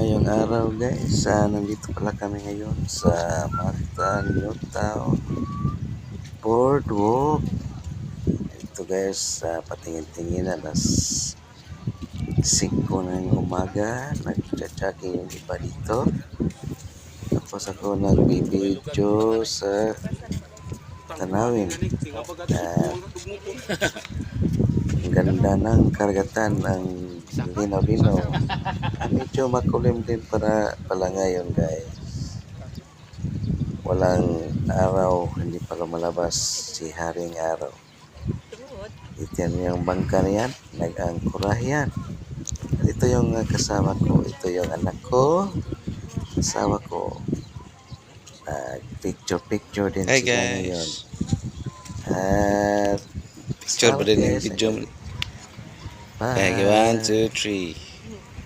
Ngayong araw guys, nandito pala kami ngayon sa Mata New Town Boardwalk. Ito guys, patingin-tingin na alas 5 ng umaga. Nagcha-jogging yung iba dito. Tapos ako nagbibideo sa tanawin. Ang ganda ng karagatan, ang linaw-linaw. Medyo makulim din pala ngayon guys. Walang araw, hindi pa lumalabas si Haring Araw. Ito yung bangka niyan, nag-angkura yan. At ito yung kasama ko, ito yung anak ko, asawa ko. Picture din Hi sila ngayon. guys. At Picture ba din yung guys, video? bye. Okay, 1, 2, 3.